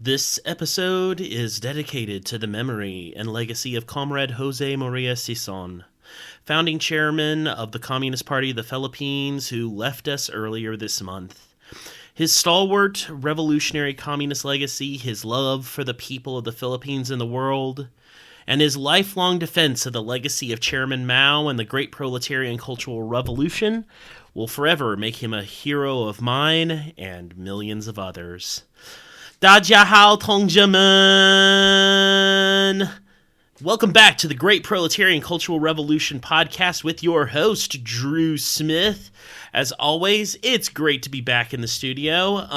This episode is dedicated to the memory and legacy of Comrade Jose Maria Sison, founding chairman of the Communist Party of the Philippines, who left us earlier this month. His stalwart revolutionary communist legacy, his love for the people of the Philippines and the world, and his lifelong defense of the legacy of Chairman Mao and the Great Proletarian Cultural Revolution will forever make him a hero of mine and millions of others. 大家好，同志们! Welcome back to the Great Proletarian Cultural Revolution podcast with your host, Drew Smith. As always, it's great to be back in the studio.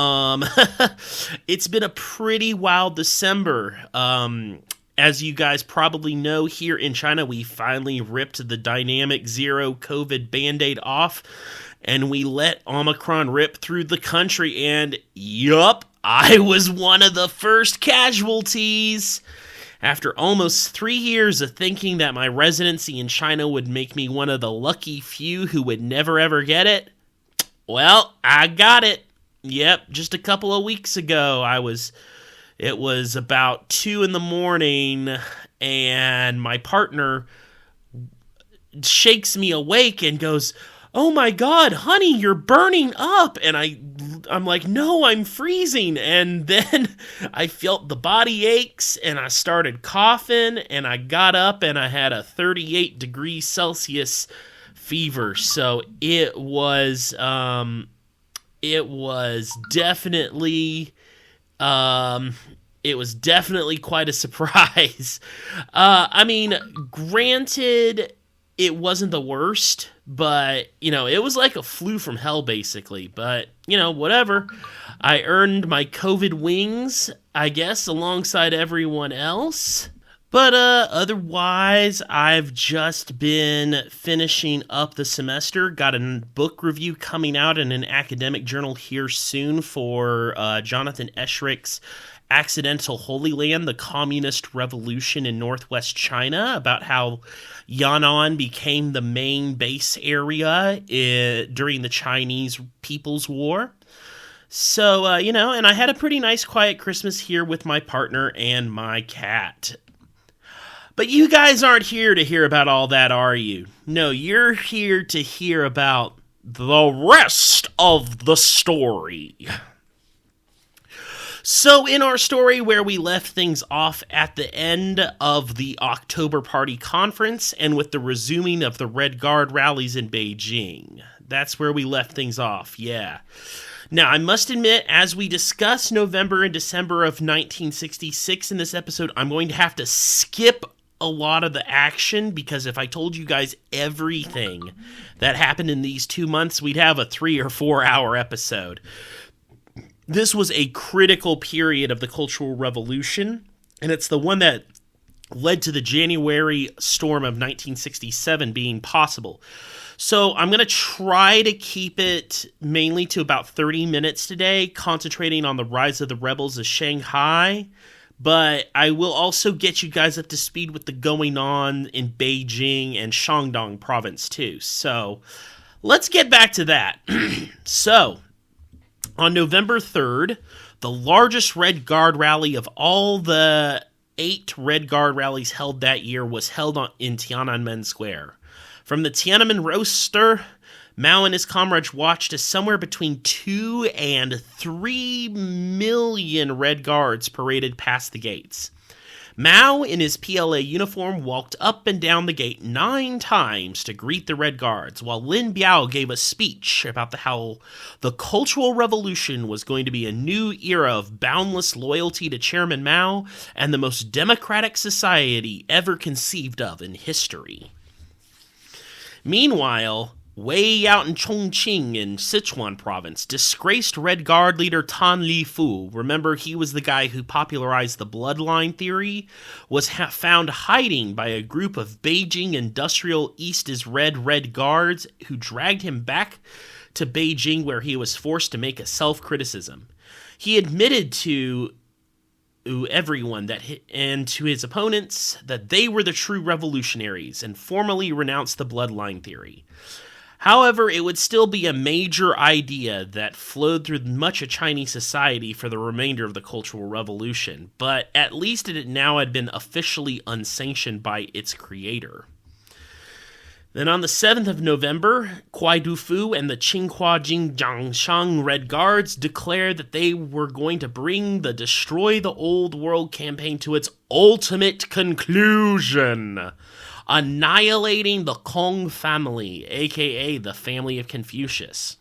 It's been a pretty wild December. As you guys probably know, here in China, we finally ripped the dynamic zero COVID Band-Aid off, and we let Omicron rip through the country, and yup, I was one of the first casualties. After almost 3 years of thinking that my residency in China would make me one of the lucky few who would never ever get it, well, I got it. Yep, just a couple of weeks ago, it was about 2 a.m, and my partner shakes me awake and goes, "Oh my God, honey, you're burning up." And I'm like, "No, I'm freezing." And then I felt the body aches and I started coughing and I got up and I had a 38 degrees Celsius fever. So it was definitely quite a surprise. Granted, it wasn't the worst, but, it was like a flu from hell, basically. But, whatever. I earned my COVID wings, I guess, alongside everyone else. But otherwise, I've just been finishing up the semester. Got a book review coming out in an academic journal here soon for Jonathan Eschrich's Accidental Holy Land, the Communist Revolution in Northwest China, about how Yan'an became the main base area during the Chinese People's War. So, and I had a pretty nice quiet Christmas here with my partner and my cat. But you guys aren't here to hear about all that, are you? No, you're here to hear about the rest of the story. So in our story where we left things off at the end of the October Party Conference and with the resuming of the Red Guard rallies in Beijing. That's where we left things off, yeah. Now, I must admit, as we discuss November and December of 1966 in this episode, I'm going to have to skip a lot of the action, because if I told you guys everything that happened in these 2 months, we'd have a 3 or 4 hour episode. This was a critical period of the Cultural Revolution, and it's the one that led to the January storm of 1967 being possible. So I'm going to try to keep it mainly to about 30 minutes today, concentrating on the rise of the rebels of Shanghai, but I will also get you guys up to speed with the going on in Beijing and Shandong province too. So let's get back to that. So, on November 3rd, the largest Red Guard rally of all the 8 Red Guard rallies held that year was held in Tiananmen Square. From the Tiananmen roster, Mao and his comrades watched as somewhere between 2 and 3 million Red Guards paraded past the gates. Mao, in his PLA uniform, walked up and down the gate 9 times to greet the Red Guards, while Lin Biao gave a speech about how the Cultural Revolution was going to be a new era of boundless loyalty to Chairman Mao and the most democratic society ever conceived of in history. Meanwhile, way out in Chongqing in Sichuan province, disgraced Red Guard leader Tan Lifu, remember he was the guy who popularized the bloodline theory, was found hiding by a group of Beijing Industrial East is Red Guards who dragged him back to Beijing, where he was forced to make a self-criticism. He admitted to everyone and to his opponents that they were the true revolutionaries and formally renounced the bloodline theory. However, it would still be a major idea that flowed through much of Chinese society for the remainder of the Cultural Revolution, but at least it now had been officially unsanctioned by its creator. Then on the 7th of November, Kuai Dufu and the Qinghua Jingjiangshan Red Guards declared that they were going to bring the Destroy the Old World campaign to its ultimate conclusion, annihilating the Kong family, aka the family of Confucius.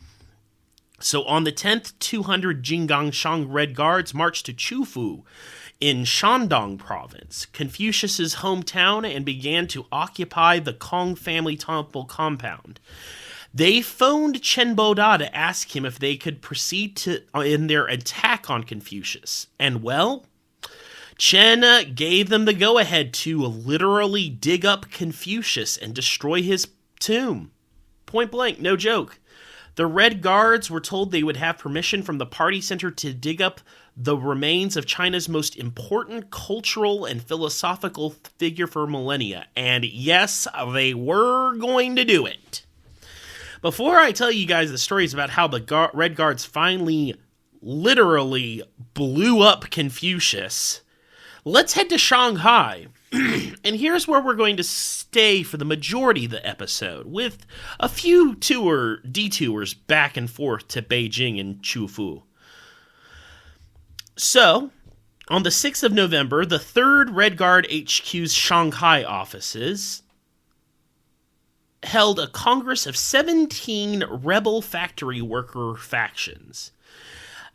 So on the 10th, 200 Jingjiangshan Red Guards marched to Chufu in Shandong province, Confucius's hometown, and began to occupy the Kong family temple compound. They phoned Chen Boda to ask him if they could proceed in their attack on Confucius. And well, Chen gave them the go-ahead to literally dig up Confucius and destroy his tomb. Point blank, no joke. The Red Guards were told they would have permission from the party center to dig up the remains of China's most important cultural and philosophical figure for millennia. And yes, they were going to do it. Before I tell you guys the stories about how the Red Guards finally, literally blew up Confucius, let's head to Shanghai. And here's where we're going to stay for the majority of the episode, with a few detours back and forth to Beijing and Chufu. So, on the 6th of November, the 3rd Red Guard HQ's Shanghai offices held a congress of 17 rebel factory worker factions.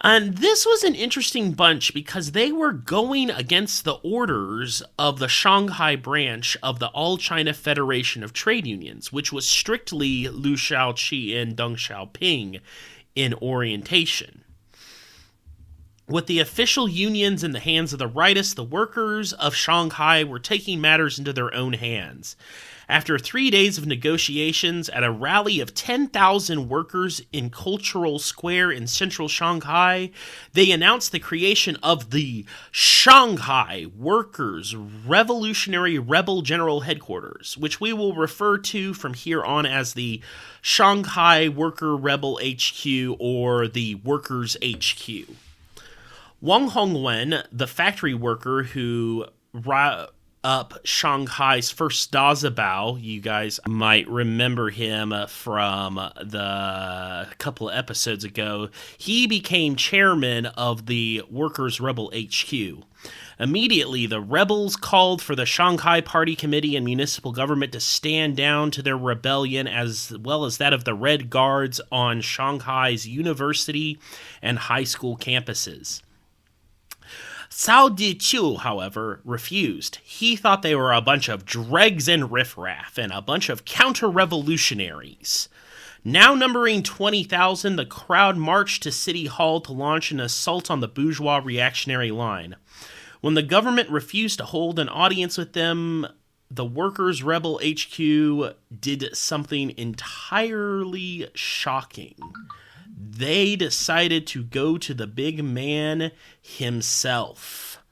And this was an interesting bunch because they were going against the orders of the Shanghai branch of the All China Federation of Trade Unions, which was strictly Liu Shaoqi and Deng Xiaoping in orientation. With the official unions in the hands of the rightists, the workers of Shanghai were taking matters into their own hands. After 3 days of negotiations at a rally of 10,000 workers in Cultural Square in central Shanghai, they announced the creation of the Shanghai Workers' Revolutionary Rebel General Headquarters, which we will refer to from here on as the Shanghai Worker Rebel HQ or the Workers HQ. Wang Hongwen, the factory worker who up Shanghai's first Dazabao, you guys might remember him from the couple of episodes ago, he became chairman of the Workers' Rebel HQ. Immediately, the rebels called for the Shanghai Party Committee and municipal government to stand down to their rebellion, as well as that of the Red Guards on Shanghai's university and high school campuses. Cao Diqiu, however, refused. He thought they were a bunch of dregs and riffraff and a bunch of counter-revolutionaries. Now numbering 20,000, the crowd marched to City Hall to launch an assault on the bourgeois reactionary line. When the government refused to hold an audience with them, the Workers' Rebel HQ did something entirely shocking. They decided to go to the big man himself.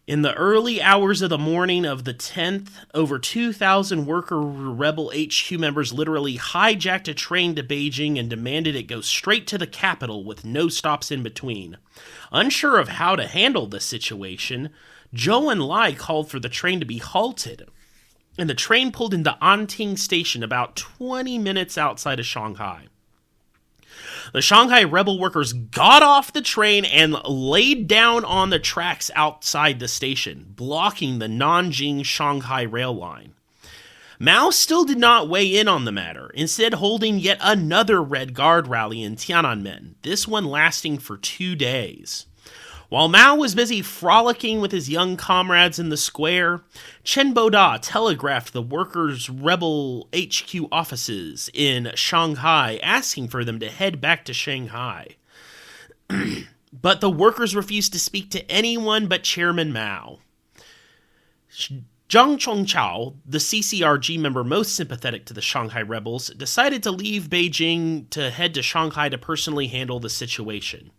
In the early hours of the morning of the 10th, over 2,000 Worker Rebel HQ members literally hijacked a train to Beijing and demanded it go straight to the capital with no stops in between. Unsure of how to handle the situation, Zhou Enlai called for the train to be halted, and the train pulled into Anting Station about 20 minutes outside of Shanghai. The Shanghai rebel workers got off the train and laid down on the tracks outside the station, blocking the Nanjing-Shanghai rail line. Mao still did not weigh in on the matter, instead holding yet another Red Guard rally in Tiananmen, this one lasting for 2 days. While Mao was busy frolicking with his young comrades in the square, Chen Boda telegraphed the Workers' Rebel HQ offices in Shanghai, asking for them to head back to Shanghai. But the workers refused to speak to anyone but Chairman Mao. Zhang Chongqiao, the CCRG member most sympathetic to the Shanghai rebels, decided to leave Beijing to head to Shanghai to personally handle the situation.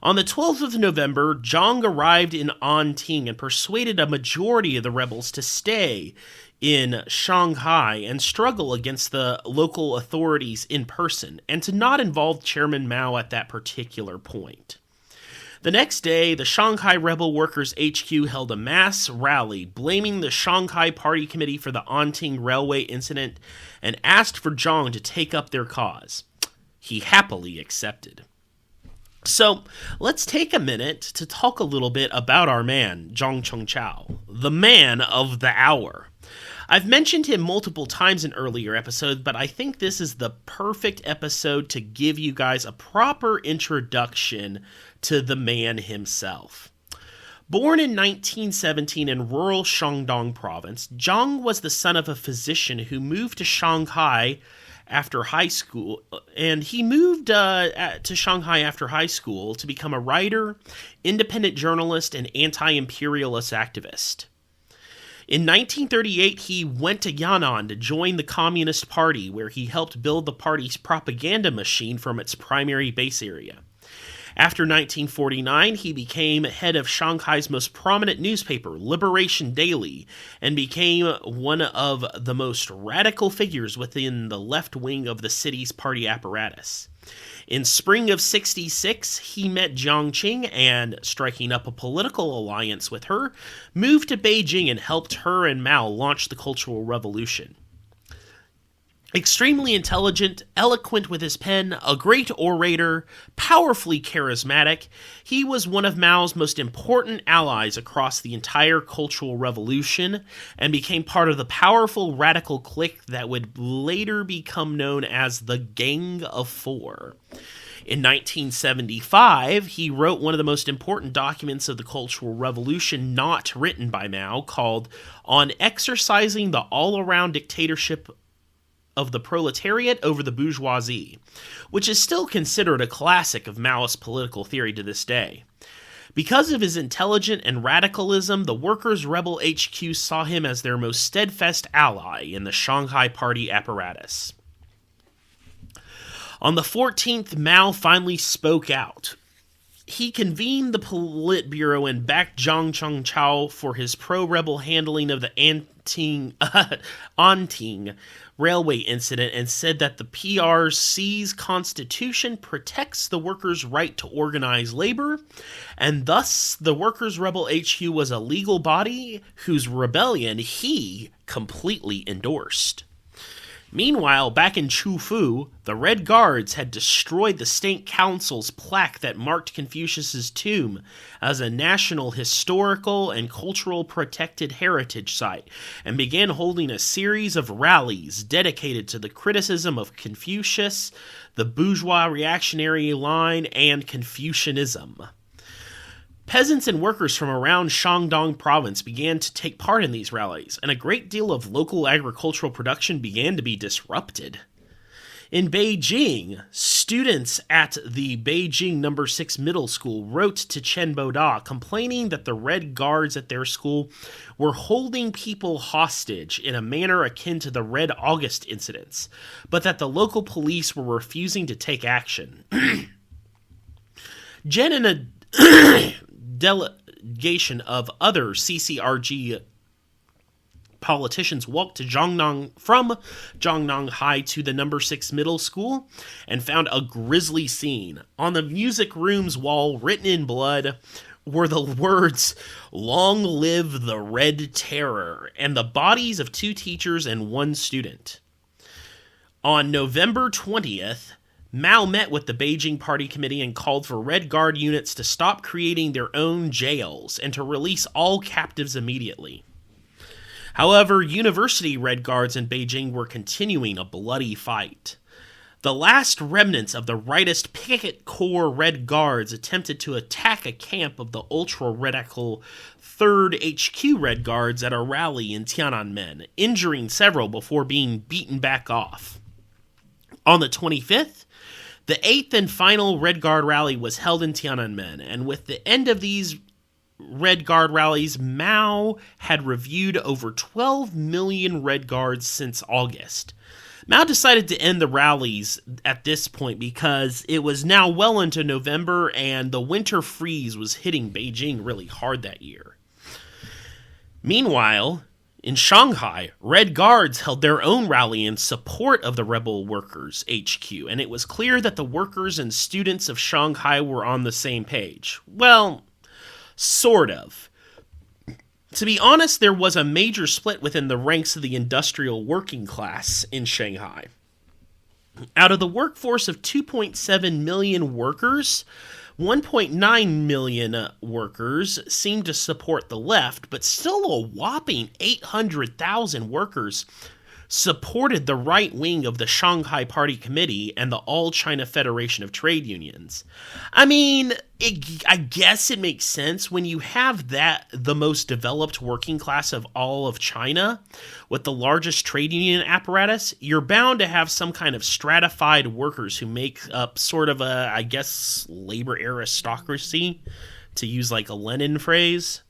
On the 12th of November, Zhang arrived in Anting and persuaded a majority of the rebels to stay in Shanghai and struggle against the local authorities in person, and to not involve Chairman Mao at that particular point. The next day, the Shanghai Rebel Workers HQ held a mass rally blaming the Shanghai Party Committee for the Anting Railway incident and asked for Zhang to take up their cause. He happily accepted. So, let's take a minute to talk a little bit about our man, Zhang Chengchao, the man of the hour. I've mentioned him multiple times in earlier episodes, but I think this is the perfect episode to give you guys a proper introduction to the man himself. Born in 1917 in rural Shandong province, Zhang was the son of a physician who moved to Shanghai after high school, and he moved to Shanghai after high school to become a writer, independent journalist, and anti-imperialist activist. In 1938, he went to Yan'an to join the Communist Party, where he helped build the party's propaganda machine from its primary base area. After 1949, he became head of Shanghai's most prominent newspaper, Liberation Daily, and became one of the most radical figures within the left wing of the city's party apparatus. In spring of '66, he met Jiang Qing and, striking up a political alliance with her, moved to Beijing and helped her and Mao launch the Cultural Revolution. Extremely intelligent, eloquent with his pen, a great orator, powerfully charismatic, he was one of Mao's most important allies across the entire Cultural Revolution and became part of the powerful radical clique that would later become known as the Gang of Four. In 1975, he wrote one of the most important documents of the Cultural Revolution not written by Mao, called On Exercising the All-Around Dictatorship of the Proletariat over the Bourgeoisie, which is still considered a classic of Maoist political theory to this day. Because of his intelligence and radicalism, the Workers' Rebel HQ saw him as their most steadfast ally in the Shanghai Party apparatus. On the 14th, Mao finally spoke out. He convened the Politburo and backed Zhang Chengchao for his pro-rebel handling of the Anting Railway incident and said that the PRC's constitution protects the workers' right to organize labor, and thus the Workers' Rebel HQ was a legal body whose rebellion he completely endorsed. Meanwhile, back in Chufu, the Red Guards had destroyed the state council's plaque that marked Confucius's tomb as a national historical and cultural protected heritage site, and began holding a series of rallies dedicated to the criticism of Confucius, the bourgeois reactionary line, and Confucianism. Peasants and workers from around Shandong province began to take part in these rallies, and a great deal of local agricultural production began to be disrupted. In Beijing, students at the Beijing No. 6 Middle School wrote to Chen Boda complaining that the Red Guards at their school were holding people hostage in a manner akin to the Red August incidents, but that the local police were refusing to take action. Jen and a delegation of other CCRG politicians walked to from Jiangnan High to the No. 6 Middle School and found a grisly scene. On the music room's wall, written in blood, were the words, "Long live the Red Terror," and the bodies of 2 teachers and 1 student. On November 20th, Mao met with the Beijing Party Committee and called for Red Guard units to stop creating their own jails and to release all captives immediately. However, university Red Guards in Beijing were continuing a bloody fight. The last remnants of the rightist Picket Corps Red Guards attempted to attack a camp of the ultra-radical 3rd HQ Red Guards at a rally in Tiananmen, injuring several before being beaten back off. On the 25th, the 8th and final Red Guard rally was held in Tiananmen, and with the end of these Red Guard rallies, Mao had reviewed over 12 million Red Guards since August. Mao decided to end the rallies at this point because it was now well into November and the winter freeze was hitting Beijing really hard that year. Meanwhile, In Shanghai, Red Guards held their own rally in support of the rebel workers' HQ, and it was clear that the workers and students of Shanghai were on the same page. Well, sort of. To be honest, there was a major split within the ranks of the industrial working class in Shanghai. Out of the workforce of 2.7 million workers, 1.9 million workers seemed to support the left, but still a whopping 800,000 workers supported the right wing of the Shanghai Party Committee and the All China Federation of Trade Unions. I mean, I guess it makes sense when you have the most developed working class of all of China with the largest trade union apparatus, you're bound to have some kind of stratified workers who make up sort of a, I guess, labor aristocracy, to use like a Lenin phrase.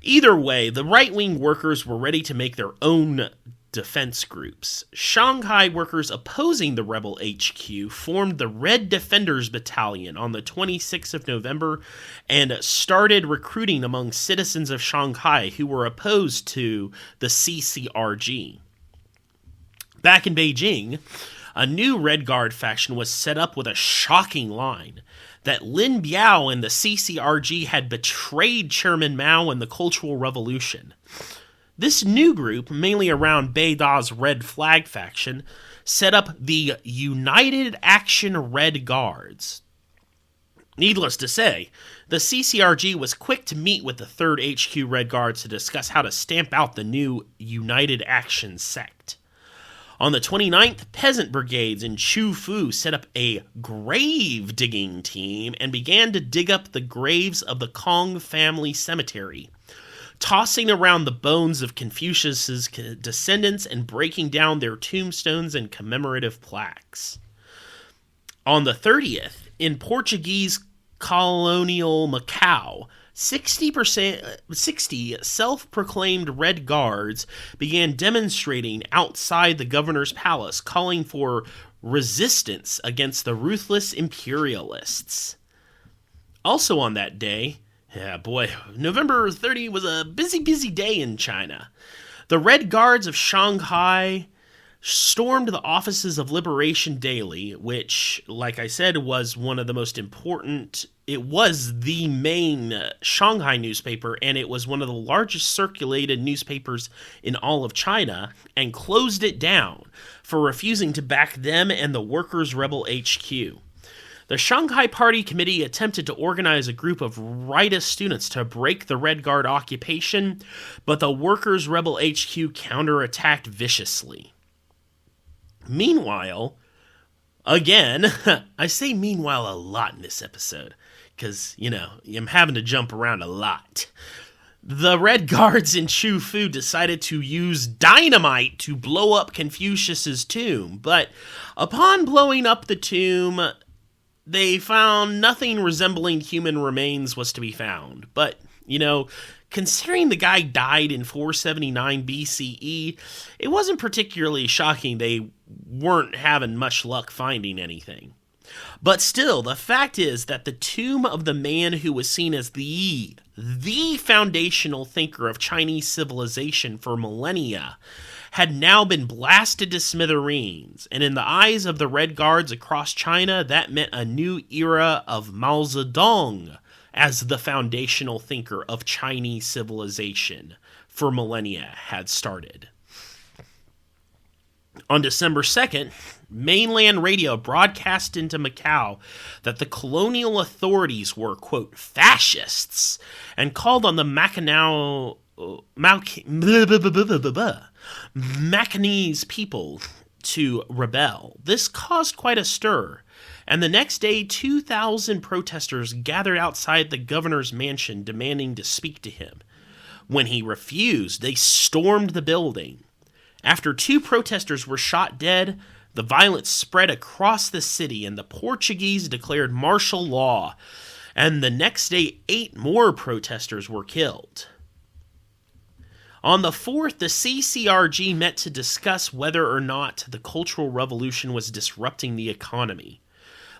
Either way, the right-wing workers were ready to make their own defense groups. Shanghai workers opposing the rebel HQ formed the Red Defenders Battalion on the 26th of November and started recruiting among citizens of Shanghai who were opposed to the CCRG. Back in Beijing, a new Red Guard faction was set up with a shocking line that Lin Biao and the CCRG had betrayed Chairman Mao and the Cultural Revolution. This new group, mainly around Beida's Red Flag faction, set up the United Action Red Guards. Needless to say, the CCRG was quick to meet with the 3rd HQ Red Guards to discuss how to stamp out the new United Action sect. On the 29th, peasant brigades in Chufu set up a grave-digging team and began to dig up the graves of the Kong family cemetery, tossing around the bones of Confucius's descendants and breaking down their tombstones and commemorative plaques. On the 30th, in Portuguese colonial Macau, 60 self-proclaimed Red Guards began demonstrating outside the governor's palace, calling for resistance against the ruthless imperialists. Also on that day, November 30 was a busy day in China. The Red Guards of Shanghai stormed the offices of Liberation Daily, which, like I said, was one of the most important. It was the main Shanghai newspaper, and it was one of the largest circulated newspapers in all of China, and closed it down for refusing to back them and the Workers' Rebel HQ. The Shanghai Party Committee attempted to organize a group of rightist students to break the Red Guard occupation, but the Workers' Rebel HQ counterattacked viciously. Meanwhile, again, I say meanwhile a lot in this episode, because, I'm having to jump around a lot. The Red Guards in Chufu decided to use dynamite to blow up Confucius's tomb, but upon blowing up the tomb, they found nothing resembling human remains was to be found. But, considering the guy died in 479 BCE, it wasn't particularly shocking they weren't having much luck finding anything. But still, the fact is that the tomb of the man who was seen as the foundational thinker of Chinese civilization for millennia had now been blasted to smithereens, and in the eyes of the Red Guards across China, that meant a new era of Mao Zedong as the foundational thinker of Chinese civilization for millennia had started. On December 2nd, mainland radio broadcast into Macau that the colonial authorities were, quote, fascists, and called on the Macanese people to rebel. This caused quite a stir, and the next day 2,000 protesters gathered outside the governor's mansion demanding to speak to him. When he refused, they stormed the building. After 2 protesters were shot dead, the violence spread across the city and the Portuguese declared martial law, and the next day 8 more protesters were killed. On the 4th, the CCRG met to discuss whether or not the Cultural Revolution was disrupting the economy.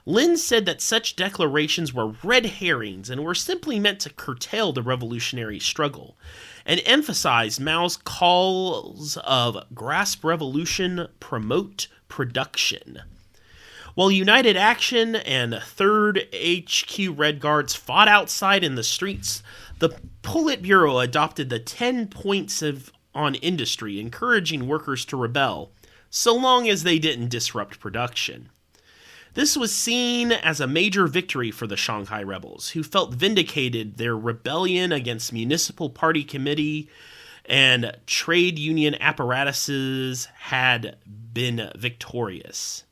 Lin said that such declarations were red herrings and were simply meant to curtail the revolutionary struggle, and emphasized Mao's calls of grasp revolution, promote production. While United Action and 3rd HQ Red Guards fought outside in the streets, the Politburo adopted the 10 points on industry, encouraging workers to rebel, so long as they didn't disrupt production. This was seen as a major victory for the Shanghai rebels, who felt vindicated their rebellion against municipal party committee and trade union apparatuses had been victorious.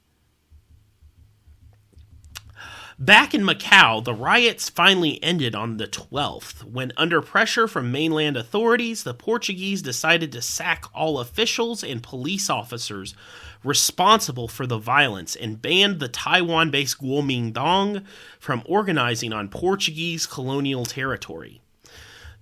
Back in Macau, the riots finally ended on the 12th, when under pressure from mainland authorities, the Portuguese decided to sack all officials and police officers responsible for the violence and banned the Taiwan-based Kuomintang from organizing on Portuguese colonial territory.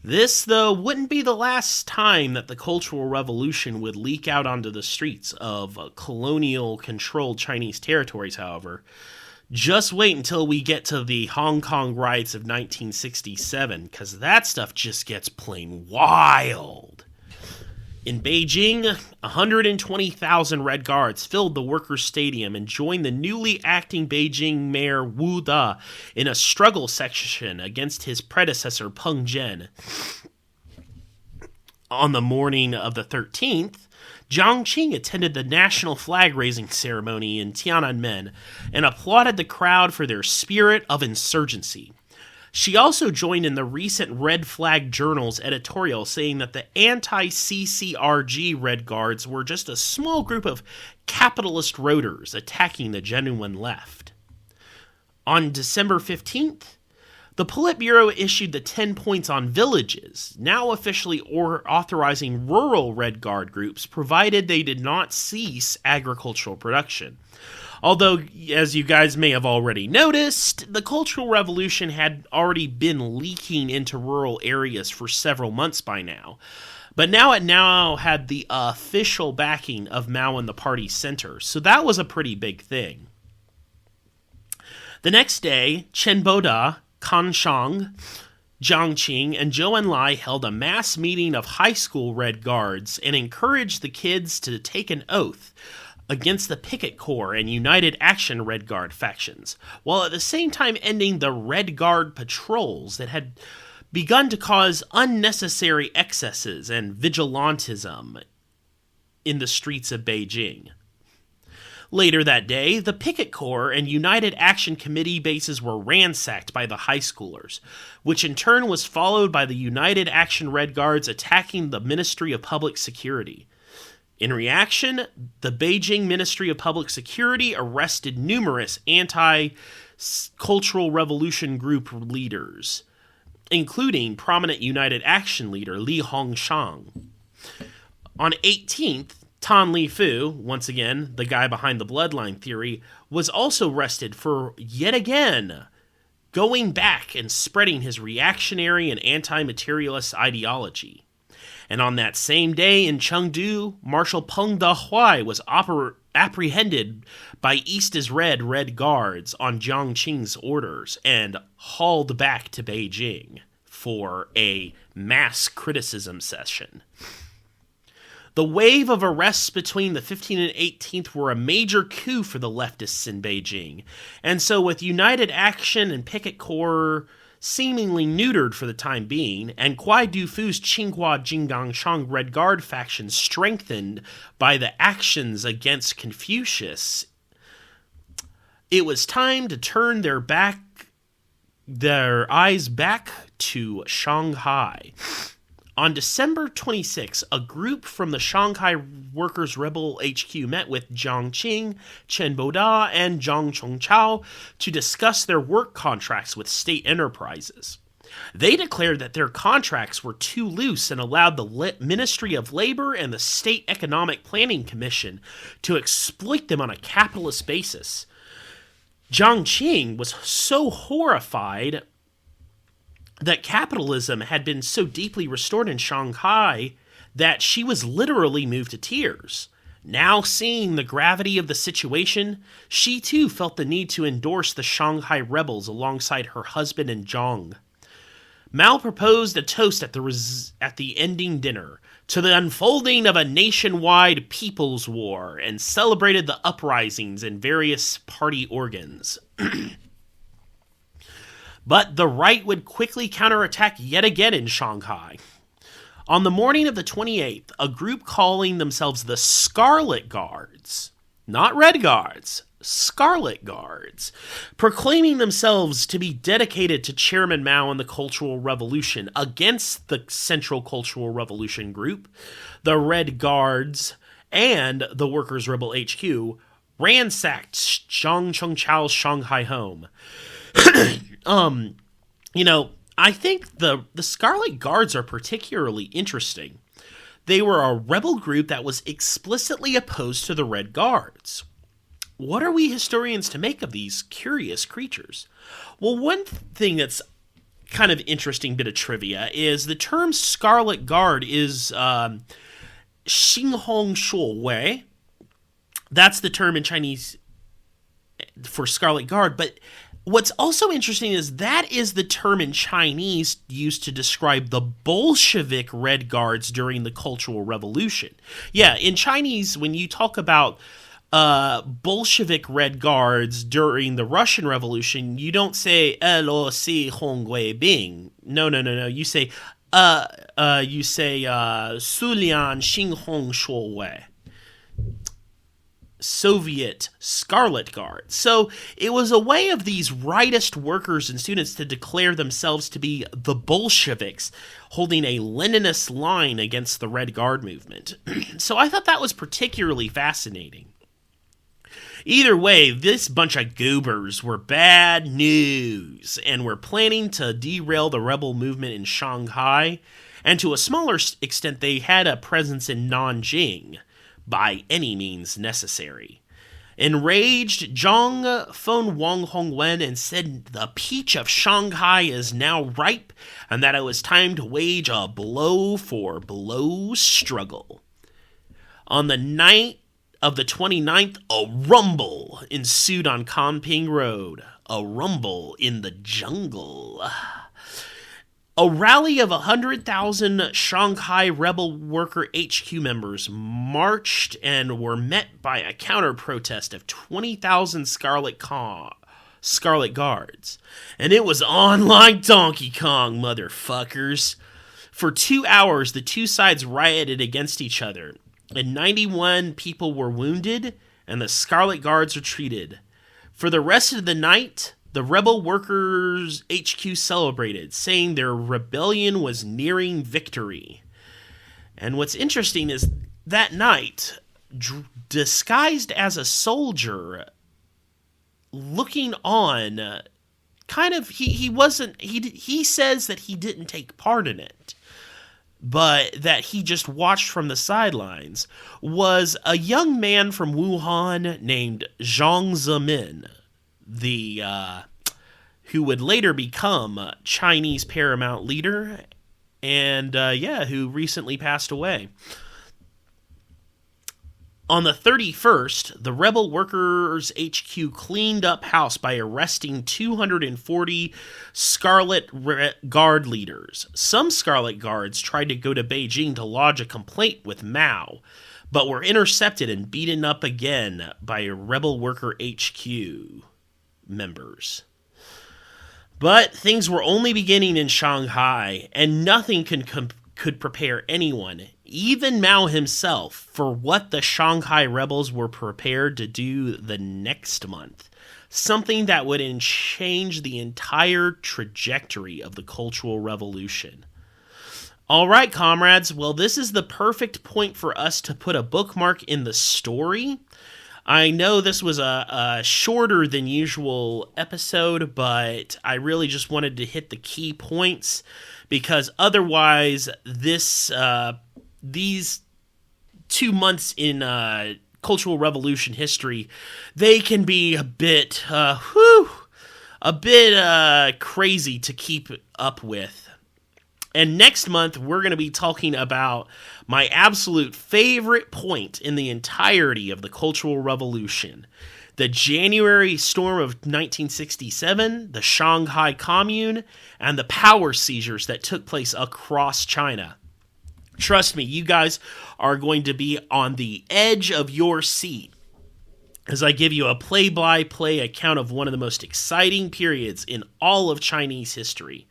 This, though, wouldn't be the last time that the Cultural Revolution would leak out onto the streets of colonial-controlled Chinese territories, however. Just wait until we get to the Hong Kong riots of 1967, because that stuff just gets plain wild. In Beijing, 120,000 Red Guards filled the Workers' Stadium and joined the newly acting Beijing Mayor Wu De in a struggle section against his predecessor Peng Zhen. On the morning of the 13th, Jiang Qing attended the national flag-raising ceremony in Tiananmen and applauded the crowd for their spirit of insurgency. She also joined in the recent Red Flag Journal's editorial saying that the anti-CCRG Red Guards were just a small group of capitalist roaders attacking the genuine left. On December 15th, the Politburo issued the 10 points on villages, now officially authorizing rural Red Guard groups, provided they did not cease agricultural production. Although, as you guys may have already noticed, the Cultural Revolution had already been leaking into rural areas for several months by now. But now it had the official backing of Mao and the party center, so that was a pretty big thing. The next day, Chen Boda, Kan Shang, Jiang Qing, and Zhou Enlai held a mass meeting of high school Red Guards and encouraged the kids to take an oath against the Picket Corps and United Action Red Guard factions, while at the same time ending the Red Guard patrols that had begun to cause unnecessary excesses and vigilantism in the streets of Beijing. Later that day, the Picket Corps and United Action Committee bases were ransacked by the high schoolers, which in turn was followed by the United Action Red Guards attacking the Ministry of Public Security. In reaction, the Beijing Ministry of Public Security arrested numerous anti-Cultural Revolution group leaders, including prominent United Action leader Li Hongshang. On 18th, Tan Li Fu, once again the guy behind the bloodline theory, was also arrested for, yet again, going back and spreading his reactionary and anti-materialist ideology. And on that same day in Chengdu, Marshal Peng Dehuai was apprehended by East is Red Guards on Jiang Qing's orders and hauled back to Beijing for a mass criticism session. The wave of arrests between the 15th and 18th were a major coup for the leftists in Beijing, and so with United Action and Picket Corps seemingly neutered for the time being, and Kuai Dufu's Qinghua Jingangshang Red Guard faction strengthened by the actions against Confucius, it was time to turn their eyes back to Shanghai. On December 26, a group from the Shanghai Workers' Rebel HQ met with Jiang Qing, Chen Boda, and Zhang Chongchao to discuss their work contracts with state enterprises. They declared that their contracts were too loose and allowed the Ministry of Labor and the State Economic Planning Commission to exploit them on a capitalist basis. Jiang Qing was so horrified that capitalism had been so deeply restored in Shanghai that she was literally moved to tears. Now seeing the gravity of the situation, she too felt the need to endorse the Shanghai rebels alongside her husband and Zhang. Mao proposed a toast at the ending dinner to the unfolding of a nationwide people's war and celebrated the uprisings in various party organs. But the right would quickly counterattack yet again in Shanghai. On the morning of the 28th, a group calling themselves the Scarlet Guards, not Red Guards, Scarlet Guards, proclaiming themselves to be dedicated to Chairman Mao and the Cultural Revolution against the Central Cultural Revolution group, the Red Guards, and the Workers' Rebel HQ, ransacked Zhang Chengchao's Shanghai home. I think the Scarlet Guards are particularly interesting. They were a rebel group that was explicitly opposed to the Red Guards. What are we historians to make of these curious creatures? Well, one thing that's kind of interesting bit of trivia is the term Scarlet Guard is Xinhong Shuo Wei. That's the term in Chinese for Scarlet Guard, but what's also interesting is that is the term in Chinese used to describe the Bolshevik Red Guards during the Cultural Revolution. Yeah, in Chinese, when you talk about Bolshevik Red Guards during the Russian Revolution, you don't say "Lo Si Hong Wei Bing." No. You say Sulian Xing Hong Shuo Wei. Soviet Scarlet Guard. So it was a way of these rightist workers and students to declare themselves to be the Bolsheviks, holding a Leninist line against the Red Guard movement. So I thought that was particularly fascinating. Either way, this bunch of goobers were bad news and were planning to derail the rebel movement in Shanghai, and to a smaller extent they had a presence in Nanjing, by any means necessary. Enraged, Zhang phoned Wang Hongwen and said the peach of Shanghai is now ripe and that it was time to wage a blow-for-blow struggle. On the night of the 29th, a rumble ensued on Kanping Road. A rumble in the jungle. A rally of 100,000 Shanghai rebel worker HQ members marched and were met by a counter-protest of 20,000 Scarlet Guards. And it was on like Donkey Kong, motherfuckers. For 2 hours, the two sides rioted against each other, and 91 people were wounded, and the Scarlet Guards retreated. For the rest of the night, the rebel workers HQ celebrated, saying their rebellion was nearing victory. And what's interesting is that night, disguised as a soldier, looking on, he says that he didn't take part in it, but that he just watched from the sidelines, was a young man from Wuhan named Jiang Zemin, who would later become Chinese paramount leader, and who recently passed away. On the 31st, the rebel workers HQ cleaned up house by arresting 240 Scarlet Guard leaders. Some Scarlet Guards tried to go to Beijing to lodge a complaint with Mao, but were intercepted and beaten up again by rebel worker HQ members. But things were only beginning in Shanghai, and nothing could prepare anyone, even Mao himself, for what the Shanghai rebels were prepared to do the next month. Something that would change the entire trajectory of the Cultural Revolution. All right, comrades, well, this is the perfect point for us to put a bookmark in the story. I know this was a shorter than usual episode, but I really just wanted to hit the key points, because otherwise these 2 months in Cultural Revolution history, they can be a bit crazy to keep up with. And next month, we're going to be talking about my absolute favorite point in the entirety of the Cultural Revolution. The January storm of 1967, the Shanghai Commune, and the power seizures that took place across China. Trust me, you guys are going to be on the edge of your seat as I give you a play-by-play account of one of the most exciting periods in all of Chinese history.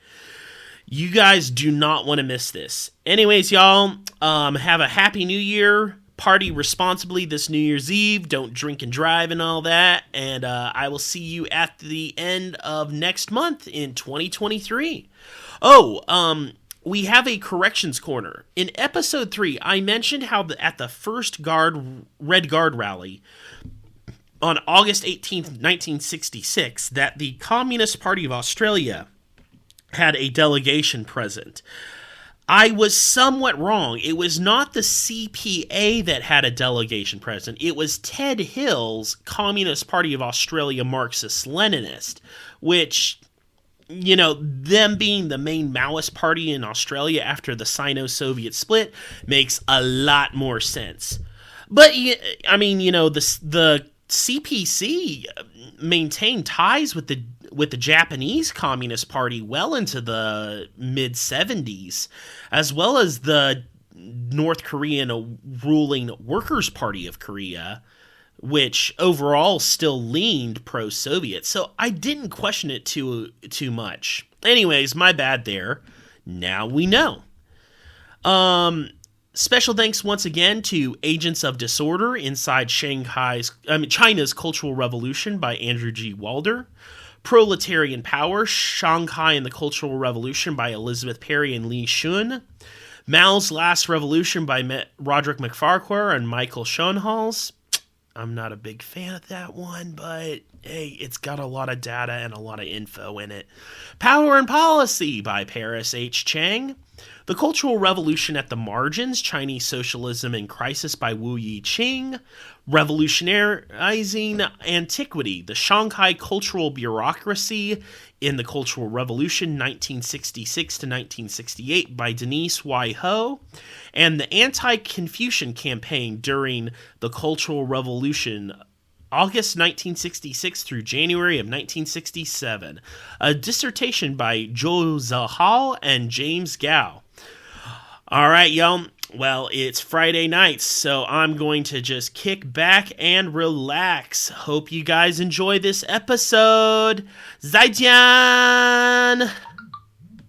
You guys do not want to miss this. Anyways, y'all, have a happy new year. Party responsibly this New Year's Eve. Don't drink and drive and all that. And I will see you at the end of next month in 2023. We have a corrections corner. In episode 3, I mentioned how at the first Red Guard rally on August 18th, 1966, that the Communist Party of Australia had a delegation present. I was somewhat wrong. It was not the CPA that had a delegation present. It was Ted Hill's Communist Party of Australia Marxist-Leninist, which, them being the main Maoist party in Australia after the Sino-Soviet split makes a lot more sense. But, the CPC maintained ties with the Japanese Communist Party well into the mid-70s, as well as the North Korean ruling Workers' Party of Korea, which overall still leaned pro-Soviet. So I didn't question it too much. Anyways, my bad there. Now we know. Special thanks once again to Agents of Disorder Inside China's Cultural Revolution by Andrew G. Walder. Proletarian Power, Shanghai and the Cultural Revolution by Elizabeth Perry and Li Shun. Mao's Last Revolution by Roderick McFarquhar and Michael Schoenhals. I'm not a big fan of that one, but hey, it's got a lot of data and a lot of info in it. Power and Policy by Paris H. Chang. The Cultural Revolution at the Margins, Chinese Socialism in Crisis by Wu Yi-ching. Revolutionizing Antiquity, the Shanghai Cultural Bureaucracy in the Cultural Revolution, 1966 to 1968 by Denise Y. Ho. And the Anti-Confucian Campaign during the Cultural Revolution, August 1966 through January of 1967. A dissertation by Zhou Zihao and James Gao. All right, y'all. Well, it's Friday night, so I'm going to just kick back and relax. Hope you guys enjoy this episode. 再见!